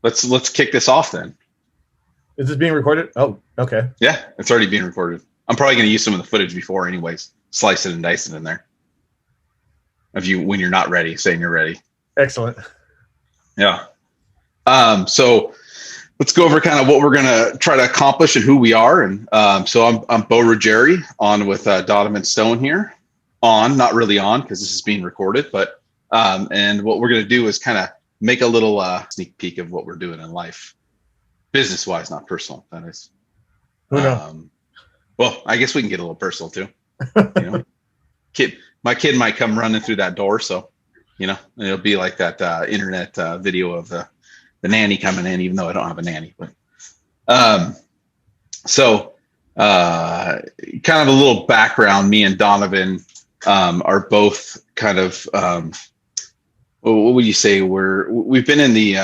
let's kick this off then. Is this being recorded? Oh, okay. Yeah, it's already being recorded. I'm probably going to use some of the footage before anyways. Slice it and dice it in there. Of you when you're not ready, saying you're ready. Excellent. Yeah. So let's go over kind of what we're going to try to accomplish and who we are. And so I'm Bo Ruggieri, on with Donovan Stone here. On, not really on because this is being recorded, but and what we're going to do is kind of make a little sneak peek of what we're doing in life, business wise, not personal. That is. Who knows? Well, I guess we can get a little personal too. You know, my kid might come running through that door, so you know it'll be like that internet video of the nanny coming in, even though I don't have a nanny. But so kind of a little background. Me and Donovan are both kind of what would you say? We've been in the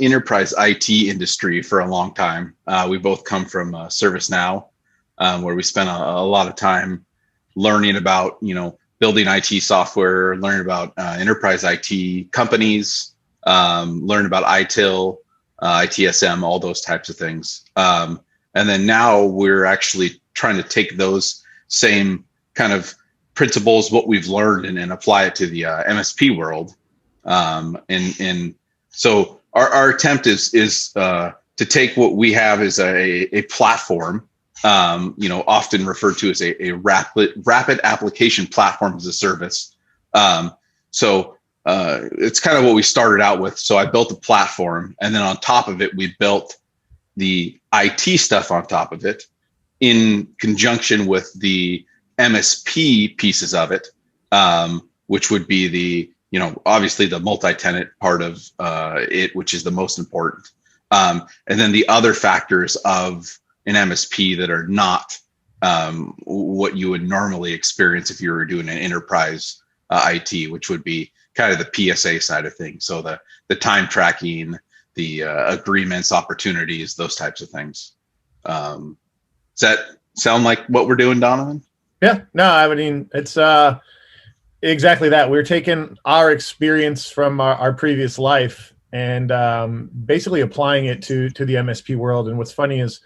enterprise IT industry for a long time. We both come from ServiceNow, where we spent a lot of time learning about, building IT software, learning about enterprise IT companies, learn about ITIL, ITSM, all those types of things. And then now we're actually trying to take those same kind of principles, what we've learned, and apply it to the MSP world. And so our attempt is to take what we have as a platform, often referred to as a rapid application platform as a service. So it's kind of what we started out with. So I built a platform, and then on top of it, we built the IT stuff on top of it in conjunction with the MSP pieces of it, which would be the, obviously the multi-tenant part of it, which is the most important. And then the other factors of an MSP that are not what you would normally experience if you were doing an enterprise IT, which would be kind of the PSA side of things. So the time tracking, the agreements, opportunities, those types of things. Does that sound like what we're doing, Donovan? Yeah, no, I mean, it's exactly that. We're taking our experience from our previous life and basically applying it to the MSP world. And what's funny is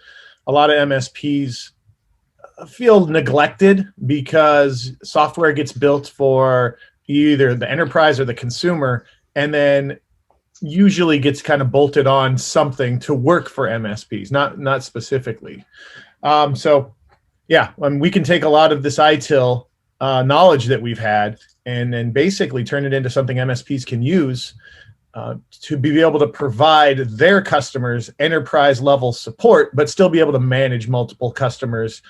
a lot of MSPs feel neglected because software gets built for either the enterprise or the consumer, and then usually gets kind of bolted on something to work for MSPs, not specifically. So yeah, we can take a lot of this ITIL knowledge that we've had and then basically turn it into something MSPs can use to be able to provide their customers enterprise level support, but still be able to manage multiple customers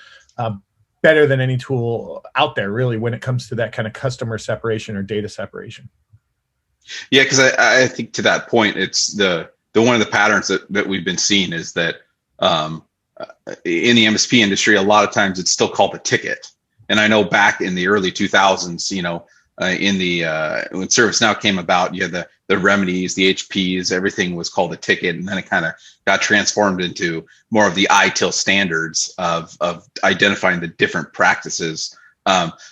better than any tool out there, really, when it comes to that kind of customer separation or data separation. Yeah, because I think to that point, it's the one of the patterns that we've been seeing is that in the MSP industry, a lot of times it's still called a ticket. And I know back in the early 2000s, when ServiceNow came about, you had the remedies, the HPs, everything was called a ticket. And then it kind of got transformed into more of the ITIL standards of identifying the different practices.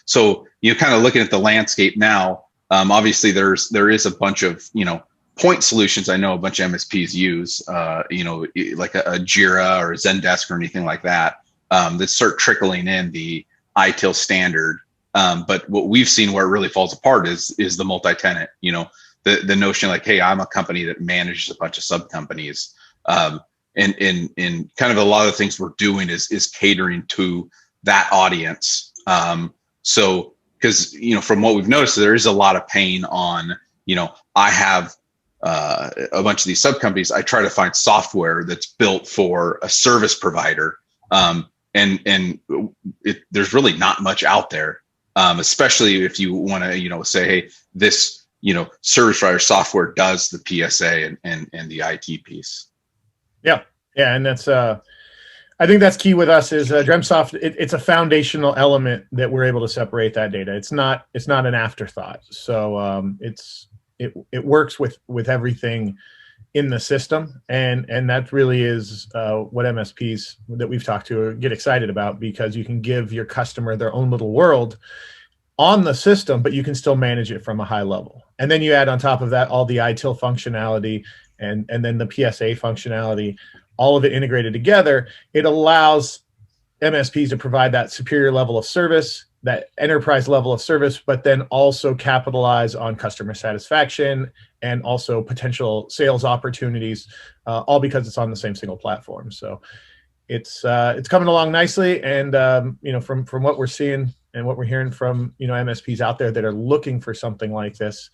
So you're kind of looking at the landscape now. Obviously there is a bunch of, point solutions I know a bunch of MSPs use, like a Jira or a Zendesk or anything like that, that start trickling in the ITIL standard. But what we've seen where it really falls apart is the multi-tenant, the notion like, hey, I'm a company that manages a bunch of sub companies. And kind of a lot of the things we're doing is catering to that audience. So, because, from what we've noticed, there is a lot of pain on, I have a bunch of these sub companies. I try to find software that's built for a service provider. And there's really not much out there, especially if you want to, say, hey, this, service provider software does the PSA and the IT piece. Yeah. Yeah. And that's, I think that's key with us is Dreamtsoft. It's a foundational element that we're able to separate that data. It's not an afterthought. So it works with everything in the system, and that really is what MSPs that we've talked to get excited about, because you can give your customer their own little world on the system, but you can still manage it from a high level. And then you add on top of that all the ITIL functionality and then the PSA functionality, all of it integrated together, it allows MSPs to provide that superior level of service, that enterprise level of service, but then also capitalize on customer satisfaction and also potential sales opportunities, all because it's on the same single platform. So it's coming along nicely, and from what we're seeing and what we're hearing from MSPs out there that are looking for something like this,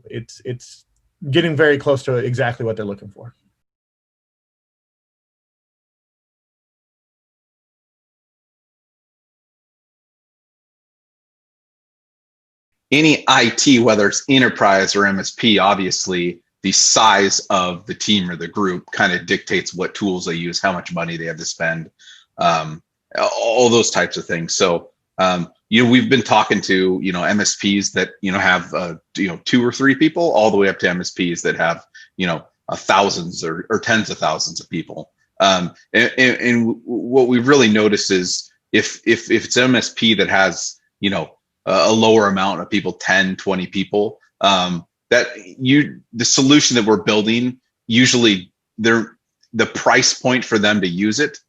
it's getting very close to exactly what they're looking for. Any IT, whether it's enterprise or MSP, obviously the size of the team or the group kind of dictates what tools they use, how much money they have to spend, all those types of things. So, we've been talking to, MSPs that, have, 2 or 3 people, all the way up to MSPs that have, thousands or tens of thousands of people. And what we've really noticed is if it's MSP that has, a lower amount of people, 10, 20 people, the solution that we're building, usually the price point for them to use it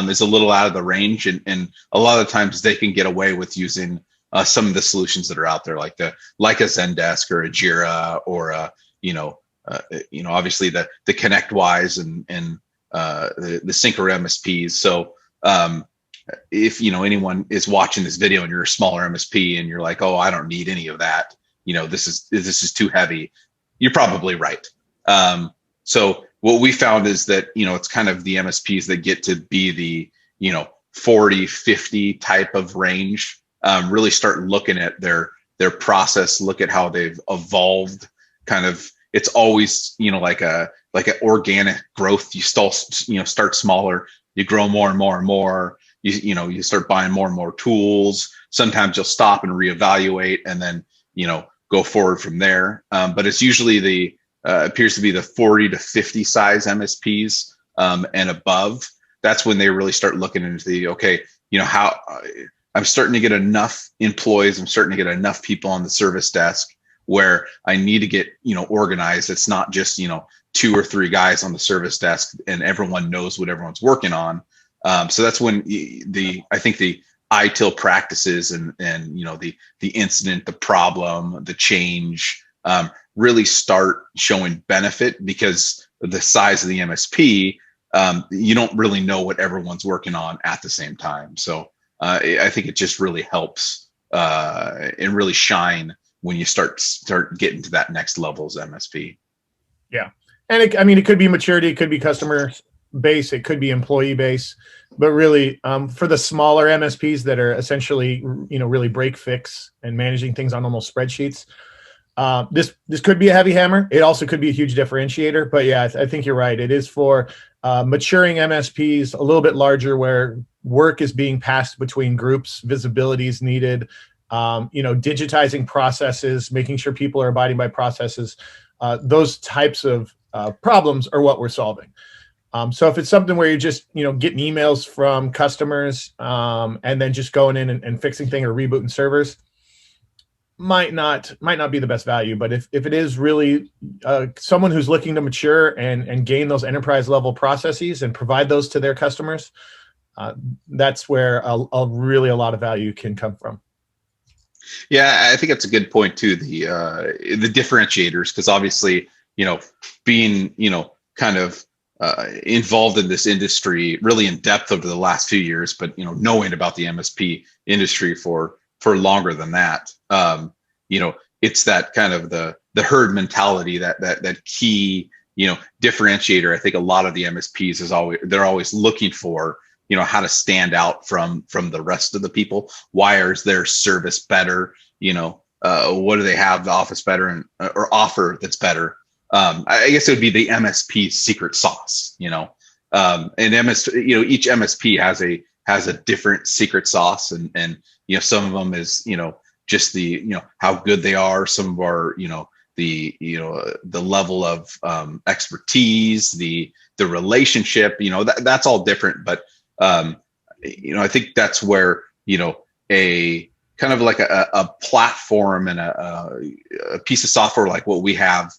is a little out of the range. And a lot of times they can get away with using some of the solutions that are out there, like a Zendesk or a Jira or obviously the ConnectWise and the Synchro MSPs. So if anyone is watching this video and you're a smaller MSP and you're like, oh, I don't need any of that, this is too heavy, you're probably right. So what we found is that it's kind of the MSPs that get to be the 40, 50 type of range, really start looking at their process, look at how they've evolved. Kind of, it's always like an organic growth. You start smaller, you grow more and more and more. You start buying more and more tools. Sometimes you'll stop and reevaluate, and then go forward from there. But it's usually appears to be the 40 to 50 size MSPs and above. That's when they really start looking into how I'm starting to get enough employees. I'm starting to get enough people on the service desk where I need to get organized. It's not just 2 or 3 guys on the service desk and everyone knows what everyone's working on. So that's when I think the ITIL practices and the incident, the problem, the change really start showing benefit, because the size of the MSP, you don't really know what everyone's working on at the same time. So I think it just really helps and really shine when you start getting to that next level as MSP. Yeah, and it could be maturity, it could be customer base, it could be employee base, but really for the smaller MSPs that are essentially really break fix and managing things on almost spreadsheets, this could be a heavy hammer. It also could be a huge differentiator. But yeah, I think you're right. It is for maturing MSPs, a little bit larger, where work is being passed between groups, visibility is needed, digitizing processes, making sure people are abiding by processes. Those types of problems are what we're solving. So if it's something where you're just, getting emails from customers and then just going in and fixing things or rebooting servers, might not be the best value. But if it is really someone who's looking to mature and gain those enterprise level processes and provide those to their customers, that's where a lot of value can come from. Yeah, I think that's a good point too. The differentiators, because obviously, being kind of involved in this industry really in depth over the last few years, but knowing about the MSP industry for longer than that, it's that kind of the herd mentality, that key differentiator. I think a lot of the MSPs they're always looking for how to stand out from the rest of the people. Why is their service better? What do they have the office better or offer that's better? I guess it would be the MSP secret sauce, and each MSP has a different secret sauce, and some of them is just the how good they are. Some of our the level of expertise, the relationship, that's all different. But I think that's where a kind of like a platform and a piece of software like what we have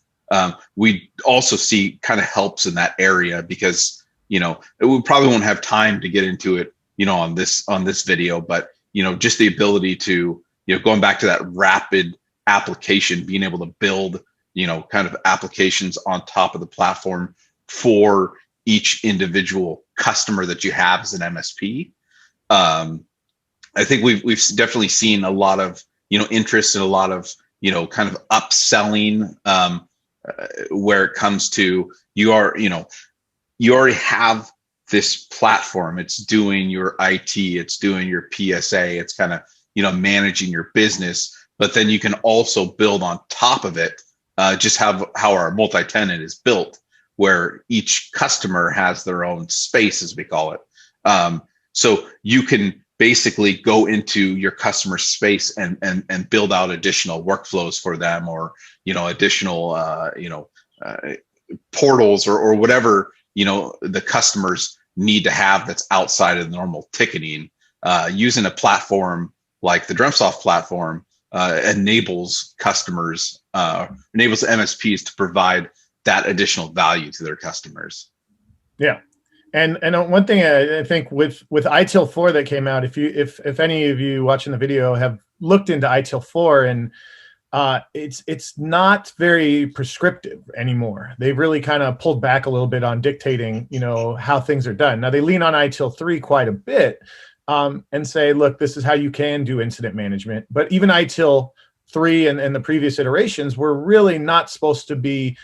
We also see kind of helps in that area because, we probably won't have time to get into it, on this video, but, just the ability to, going back to that rapid application, being able to build, kind of applications on top of the platform for each individual customer that you have as an MSP. I think we've definitely seen a lot of, interest in a lot of, kind of upselling, where it comes to you already have this platform. It's doing your IT, it's doing your PSA, it's kind of, managing your business, but then you can also build on top of it, just how our multi-tenant is built, where each customer has their own space, as we call it. So you can basically go into your customer space and build out additional workflows for them, or, additional, portals or whatever, the customers need to have that's outside of the normal ticketing. Using a platform like the Dreamtsoft platform enables customers, enables MSPs to provide that additional value to their customers. Yeah. And one thing I think with ITIL 4 that came out, if any of you watching the video have looked into ITIL 4, and it's not very prescriptive anymore. They've really kind of pulled back a little bit on dictating, how things are done. Now they lean on ITIL 3 quite a bit, and say, look, this is how you can do incident management. But even ITIL 3 and the previous iterations were really not supposed to be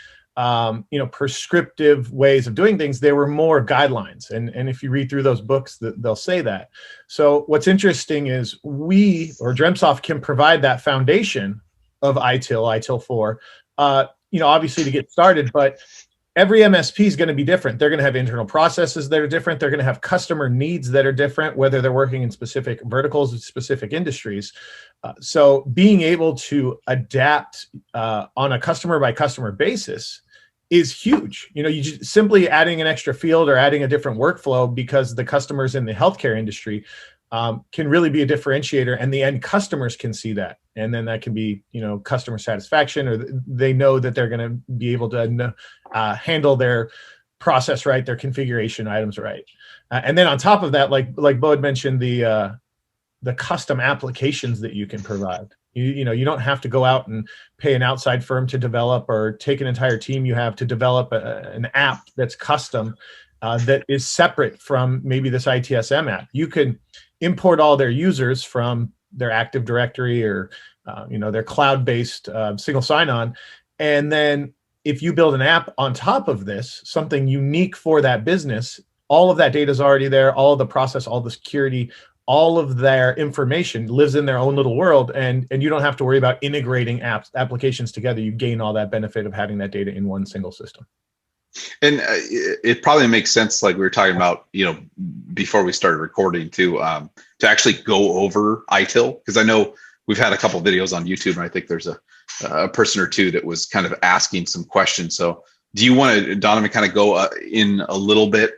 prescriptive ways of doing things. They were more guidelines. And if you read through those books, they'll say that. So what's interesting is we, or Dreamtsoft, can provide that foundation of ITIL 4, obviously to get started, but every MSP is going to be different. They're going to have internal processes that are different. They're going to have customer needs that are different, whether they're working in specific verticals or specific industries. So being able to adapt on a customer by customer basis is huge. You just simply adding an extra field or adding a different workflow because the customers in the healthcare industry can really be a differentiator, and the end customers can see that. And then that can be, customer satisfaction, or they know that they're going to be able to handle their process right, their configuration items right. And then on top of that, like Bo had mentioned, the custom applications that you can provide. You don't have to go out and pay an outside firm to develop, or take an entire team you have to develop an app that's custom, that is separate from maybe this ITSM app. You can import all their users from their Active Directory or their cloud-based single sign-on, and then if you build an app on top of this, something unique for that business, all of that data is already there, all of the process, all the security, all of their information lives in their own little world, and you don't have to worry about integrating applications together. You gain all that benefit of having that data in one single system. And it probably makes sense, like we were talking about, before we started recording, to actually go over ITIL, because I know we've had a couple of videos on YouTube, and I think there's a person or two that was kind of asking some questions. So do you want to, Donovan, kind of go in a little bit,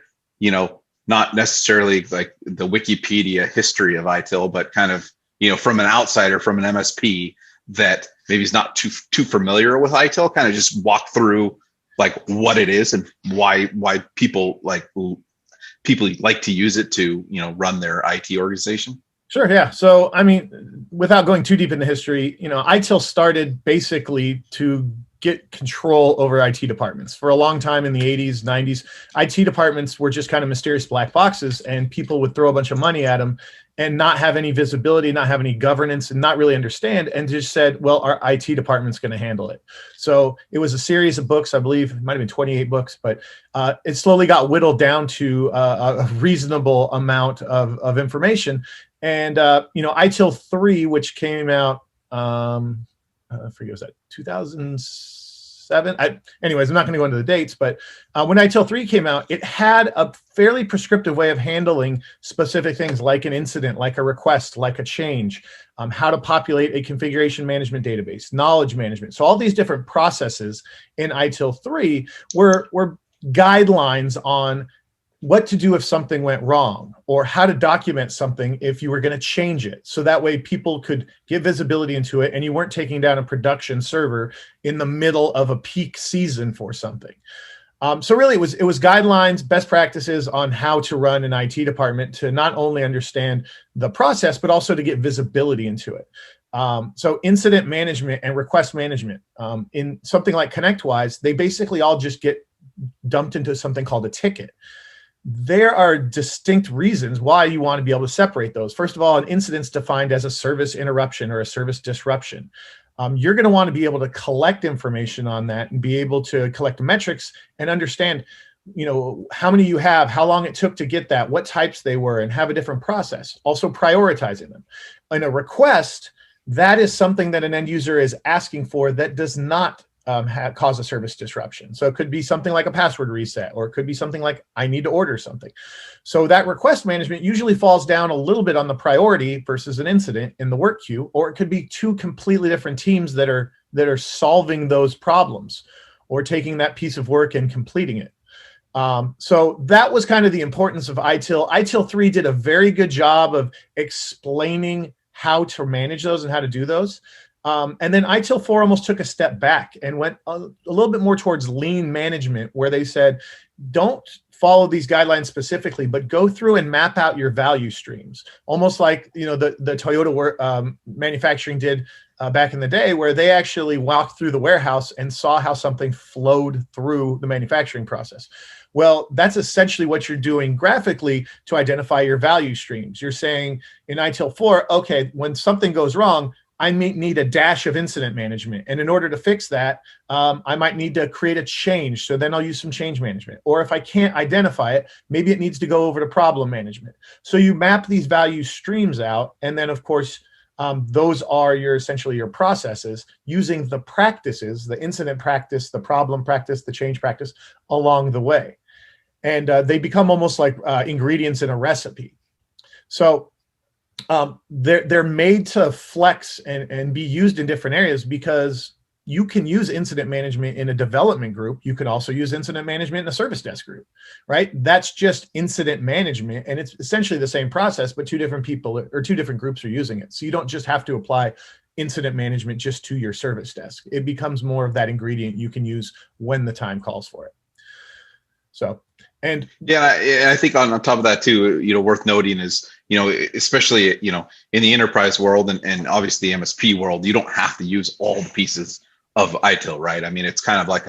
not necessarily like the Wikipedia history of ITIL, but kind of, from an outsider, from an MSP that maybe is not too familiar with ITIL, kind of just walk through like what it is and why people like to use it to, run their IT organization? Sure, yeah. So, I mean, without going too deep into history, ITIL started basically to get control over IT departments. For a long time in the 80s, 90s, IT departments were just kind of mysterious black boxes, and people would throw a bunch of money at them and not have any visibility, not have any governance, and not really understand, and just said, well, our IT department's going to handle it. So it was a series of books, I believe it might have been 28 books, but it slowly got whittled down to a reasonable amount of information. And, ITIL 3, which came out, I forget, was that 2007? Anyways, I'm not going to go into the dates, but when ITIL 3 came out, it had a fairly prescriptive way of handling specific things like an incident, like a request, like a change, how to populate a configuration management database, knowledge management. So all these different processes in ITIL 3 were guidelines on what to do if something went wrong, or how to document something if you were going to change it. So that way people could get visibility into it and you weren't taking down a production server in the middle of a peak season for something. So really it was guidelines, best practices on how to run an IT department to not only understand the process, but also to get visibility into it. So incident management and request management, in something like ConnectWise, they basically all just get dumped into something called a ticket. There are distinct reasons why you want to be able to separate those. First of all, an incident's defined as a service interruption or a service disruption. You're going to want to be able to collect information on that and be able to collect metrics and understand, how many you have, how long it took to get that, what types they were, and have a different process. Also prioritizing them. In a request, that is something that an end user is asking for that does not cause a service disruption. So it could be something like a password reset, or it could be something like I need to order something. So that request management usually falls down a little bit on the priority versus an incident in the work queue, or it could be two completely different teams that are solving those problems or taking that piece of work and completing it. So that was kind of the importance of ITIL. ITIL 3 did a very good job of explaining how to manage those and how to do those. And then ITIL 4 almost took a step back and went a little bit more towards lean management, where they said, don't follow these guidelines specifically, but go through and map out your value streams. Almost like, the Toyota manufacturing did back in the day, where they actually walked through the warehouse and saw how something flowed through the manufacturing process. Well, that's essentially what you're doing graphically to identify your value streams. You're saying in ITIL 4, okay, when something goes wrong, I may need a dash of incident management. And in order to fix that, I might need to create a change. So then I'll use some change management. Or if I can't identify it, maybe it needs to go over to problem management. So you map these value streams out. And then, of course, those are essentially your processes, using the practices, the incident practice, the problem practice, the change practice along the way. And they become almost like ingredients in a recipe. So they're made to flex and be used in different areas, because you can use incident management in a development group. You can also use incident management in a service desk group, right? That's just incident management. And it's essentially the same process, but two different people or two different groups are using it. So you don't just have to apply incident management just to your service desk. It becomes more of that ingredient you can use when the time calls for it. So, and yeah, I think on top of that too, worth noting is, especially, in the enterprise world and obviously the MSP world, you don't have to use all the pieces of ITIL, right? I mean, it's kind of like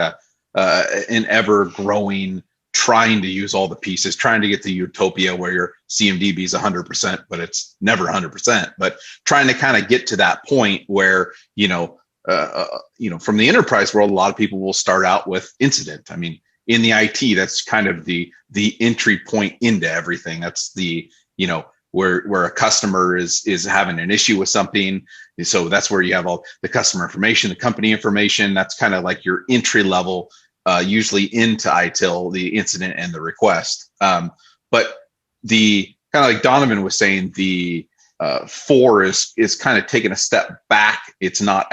an ever growing, trying to use all the pieces, trying to get to utopia where your CMDB is 100%, but it's never 100%, but trying to kind of get to that point where, from the enterprise world, a lot of people will start out with incident. I mean, in the IT, that's kind of the entry point into everything. That's the, where a customer is having an issue with something. So that's where you have all the customer information, the company information. That's kind of like your entry level, usually into ITIL, the incident and the request. But the kind of like Donovan was saying, the 4 is kind of taking a step back. It's not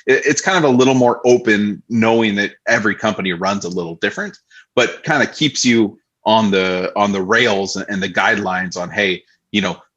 it's kind of a little more open, knowing that every company runs a little different, but kind of keeps you on the rails and the guidelines on, hey,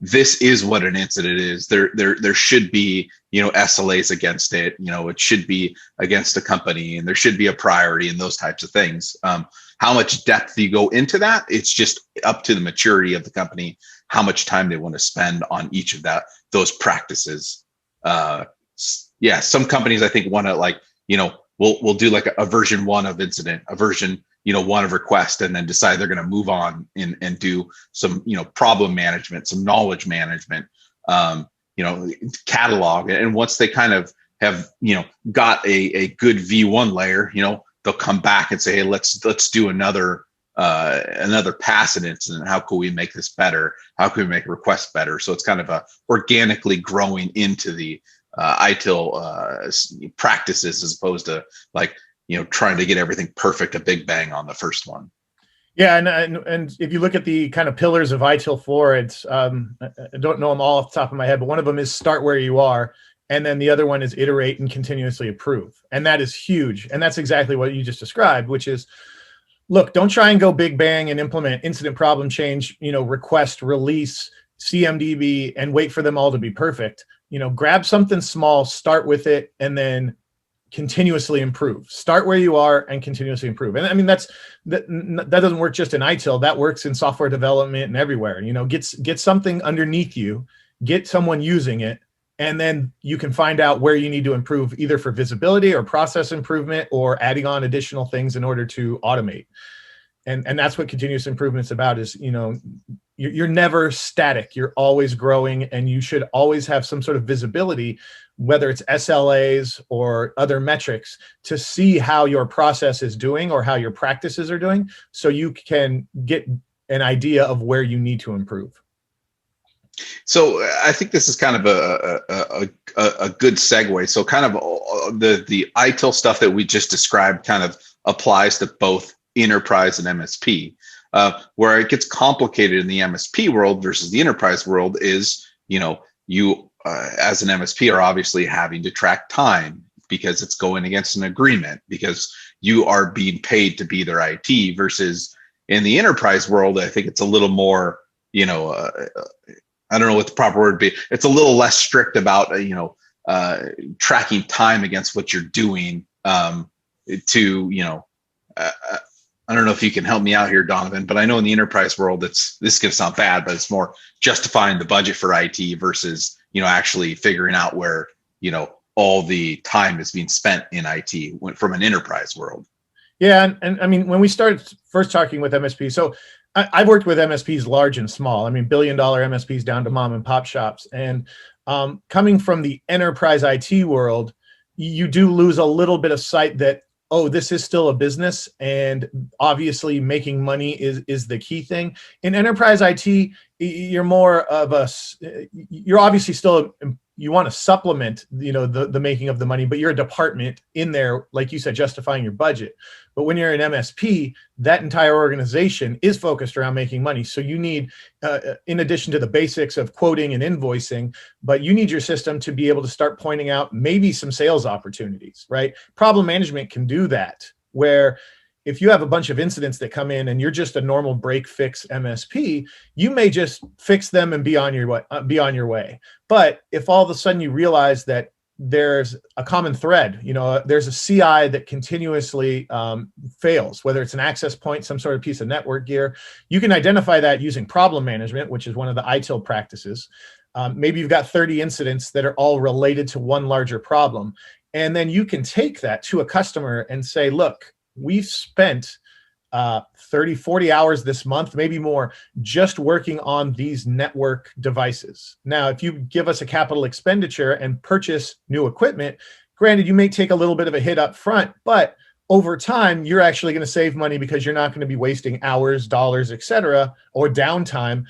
this is what an incident is. There should be, SLAs against it. It should be against a company, and there should be a priority and those types of things. How much depth you go into that, it's just up to the maturity of the company, how much time they want to spend on each of those practices. Some companies I think want to we'll do like a version 1 of incident, a version 1 of request, and then decide they're going to move on and do some problem management, some knowledge management, catalog. And once they kind of have got a good V1 layer, they'll come back and say, hey, let's do another pass an incident. How can we make this better? How can we make a request better? So it's kind of organically growing into the ITIL practices, as opposed to trying to get everything perfect, a big bang on the first one. Yeah, and if you look at the kind of pillars of ITIL 4, it's I don't know them all off the top of my head, but one of them is start where you are, and then the other one is iterate and continuously improve, and that is huge. And that's exactly what you just described, which is Look, don't try and go big bang and implement incident problem change, request, release, CMDB, and wait for them all to be perfect. Grab something small, start with it, and then continuously improve. Start where you are and continuously improve. And I mean, that doesn't work just in ITIL. That works in software development and everywhere. Get something underneath you, get someone using it, and then you can find out where you need to improve, either for visibility or process improvement or adding on additional things in order to automate. And that's what continuous improvement is about, is, you're never static. You're always growing, and you should always have some sort of visibility, whether it's SLAs or other metrics, to see how your process is doing or how your practices are doing, so you can get an idea of where you need to improve. So I think this is kind of a good segue. So kind of the ITIL stuff that we just described kind of applies to both enterprise and MSP. Where it gets complicated in the MSP world versus the enterprise world is, you as an MSP are obviously having to track time because it's going against an agreement, because you are being paid to be their IT, versus in the enterprise world, I think it's a little more, I don't know what the proper word would be. It's a little less strict about, tracking time against what you're doing, I don't know if you can help me out here, Donovan, but I know in the enterprise world, this is going to sound bad, but it's more justifying the budget for IT versus, actually figuring out where, all the time is being spent in IT from an enterprise world. Yeah. And I mean, when we started first talking with MSPs, so I've worked with MSPs large and small. I mean, $1 billion MSPs down to mom and pop shops. And coming from the enterprise IT world, you do lose a little bit of sight that, oh, this is still a business, and obviously making money is the key thing. In enterprise IT, you're more of you're obviously still, you want to supplement, the making of the money, but you're a department in there, like you said, justifying your budget. But when you're an MSP, that entire organization is focused around making money. So you need, in addition to the basics of quoting and invoicing, but you need your system to be able to start pointing out maybe some sales opportunities, right? Problem management can do that, where if you have a bunch of incidents that come in and you're just a normal break fix MSP, you may just fix them and be on your way. But if all of a sudden you realize that there's a common thread, there's a CI that continuously fails, whether it's an access point, some sort of piece of network gear, you can identify that using problem management, which is one of the ITIL practices. Maybe you've got 30 incidents that are all related to one larger problem. And then you can take that to a customer and say, look, we've spent 30, 40 hours this month, maybe more, just working on these network devices. Now, if you give us a capital expenditure and purchase new equipment, granted, you may take a little bit of a hit up front, but over time, you're actually going to save money because you're not going to be wasting hours, dollars, et cetera, or downtime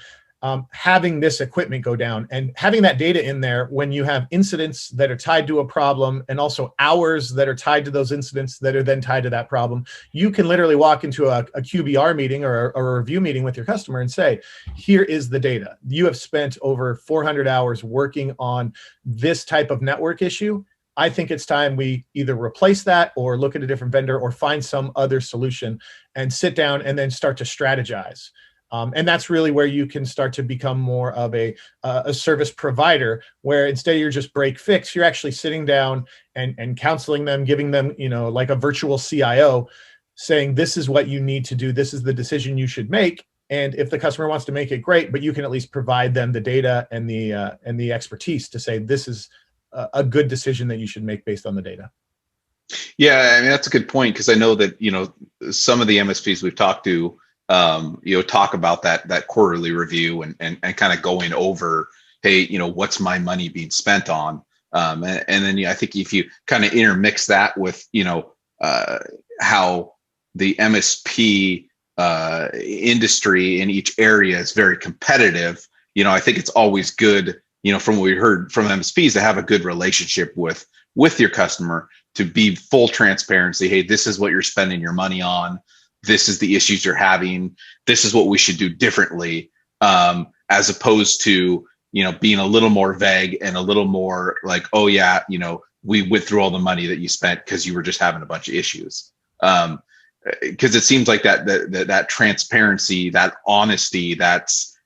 having this equipment go down. And having that data in there when you have incidents that are tied to a problem, and also hours that are tied to those incidents that are then tied to that problem, you can literally walk into a QBR meeting or a review meeting with your customer and say, here is the data. You have spent over 400 hours working on this type of network issue. I think it's time we either replace that or look at a different vendor or find some other solution, and sit down and then start to strategize. And that's really where you can start to become more of a service provider, where instead of you're just break fix, you're actually sitting down and counseling them, giving them, like a virtual CIO, saying, this is what you need to do. This is the decision you should make. And if the customer wants to make it, great, but you can at least provide them the data and the expertise to say, this is a good decision that you should make based on the data. Yeah, I mean, that's a good point, because I know that, some of the MSPs we've talked to, talk about that quarterly review and kind of going over, hey, what's my money being spent on? And then I think if you kind of intermix that with, how the MSP industry in each area is very competitive, I think it's always good, from what we heard from MSPs, to have a good relationship with your customer, to be full transparency. Hey, this is what you're spending your money on. This is the issues you're having. This is what we should do differently, as opposed to, being a little more vague and a little more like, oh yeah, we went through all the money that you spent because you were just having a bunch of issues. because it seems like that transparency, that honesty,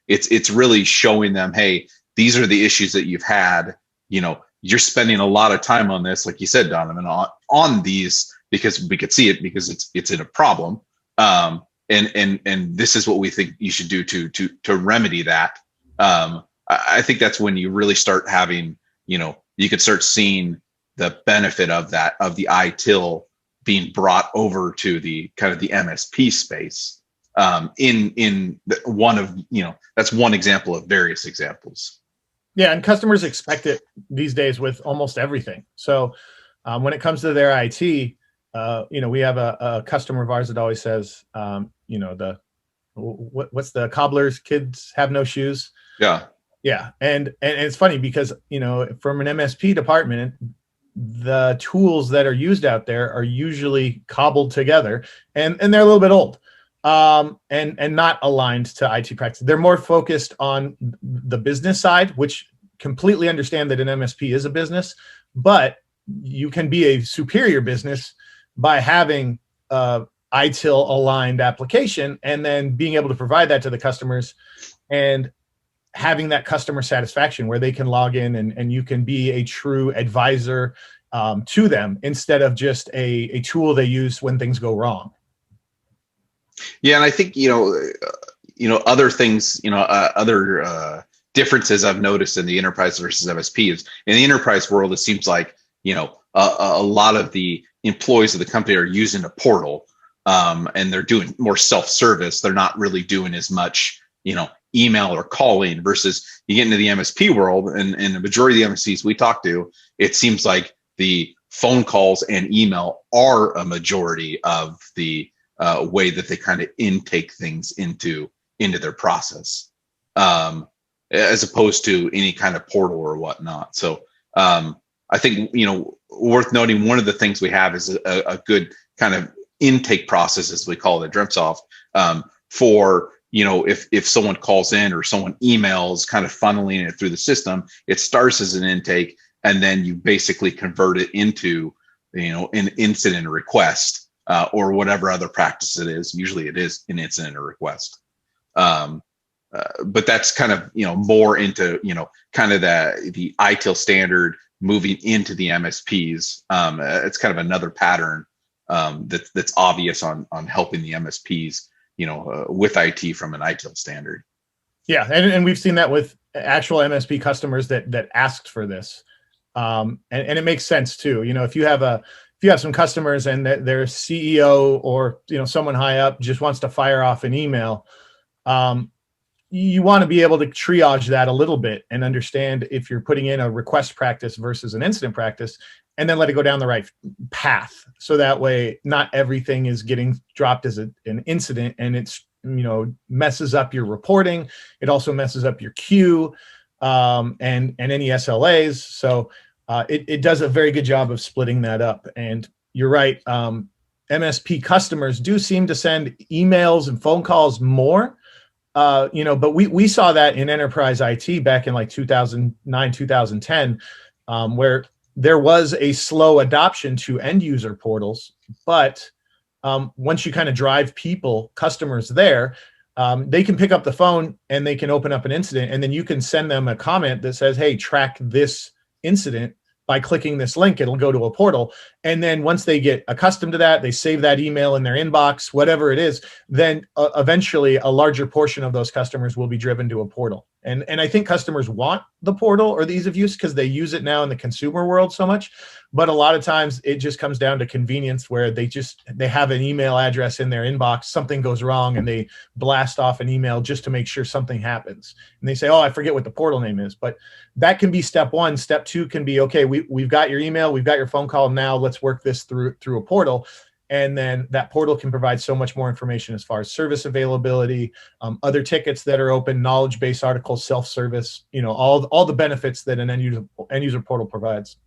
it's really showing them, hey, these are the issues that you've had. You're spending a lot of time on this, like you said, Donovan, on these, because we could see it, because it's in a problem. And this is what we think you should do to remedy that. I think that's when you really start having, you could start seeing the benefit of that, of the ITIL being brought over to the kind of the MSP space. That's one example of various examples. Yeah, and customers expect it these days with almost everything. So when it comes to their IT, we have a customer of ours that always says, what's the cobbler's kids have no shoes? Yeah. Yeah. And it's funny because, from an MSP department, the tools that are used out there are usually cobbled together, and they're a little bit old, and not aligned to IT practice. They're more focused on the business side, which completely understand that an MSP is a business, but you can be a superior business by having ITIL aligned application, and then being able to provide that to the customers, and having that customer satisfaction where they can log in and you can be a true advisor to them, instead of just a tool they use when things go wrong. Yeah. And I think, other things, other differences I've noticed in the enterprise versus MSP is, in the enterprise world, it seems like, a lot of the employees of the company are using a portal, and they're doing more self-service. They're not really doing as much, email or calling, versus you get into the MSP world, and the majority of the MSPs we talk to, it seems like the phone calls and email are a majority of the way that they kind of intake things into their process, as opposed to any kind of portal or whatnot. So I think, worth noting, one of the things we have is a good kind of intake process, as we call it at Dreamtsoft, for, if someone calls in or someone emails, kind of funneling it through the system, it starts as an intake, and then you basically convert it into, an incident request, or whatever other practice it is. Usually it is an incident or request. But that's kind of, more into, kind of the ITIL standard moving into the MSPs. It's kind of another pattern that's obvious on helping the MSPs, with IT from an ITIL standard. Yeah, and we've seen that with actual MSP customers that asked for this, and it makes sense too. If you have some customers and their CEO or someone high up just wants to fire off an email, you want to be able to triage that a little bit and understand if you're putting in a request practice versus an incident practice, and then let it go down the right path. So that way, not everything is getting dropped as an incident, and it's, messes up your reporting. It also messes up your queue, and any SLAs. So it does a very good job of splitting that up. And you're right. MSP customers do seem to send emails and phone calls more. But we saw that in enterprise IT back in like 2009, 2010, where there was a slow adoption to end user portals. But once you kind of drive customers there, they can pick up the phone and they can open up an incident, and then you can send them a comment that says, hey, track this incident by clicking this link. It'll go to a portal. And then once they get accustomed to that, they save that email in their inbox, whatever it is, then eventually a larger portion of those customers will be driven to a portal. And I think customers want the portal or the ease of use because they use it now in the consumer world so much. But a lot of times it just comes down to convenience, where they have an email address in their inbox, something goes wrong, and they blast off an email just to make sure something happens. And they say, oh, I forget what the portal name is. But that can be step one. Step two can be, okay, we've got your email, we've got your phone call. Now let's work this through a portal. And then that portal can provide so much more information as far as service availability, other tickets that are open, knowledge base articles, self-service, all the benefits that an end user portal provides.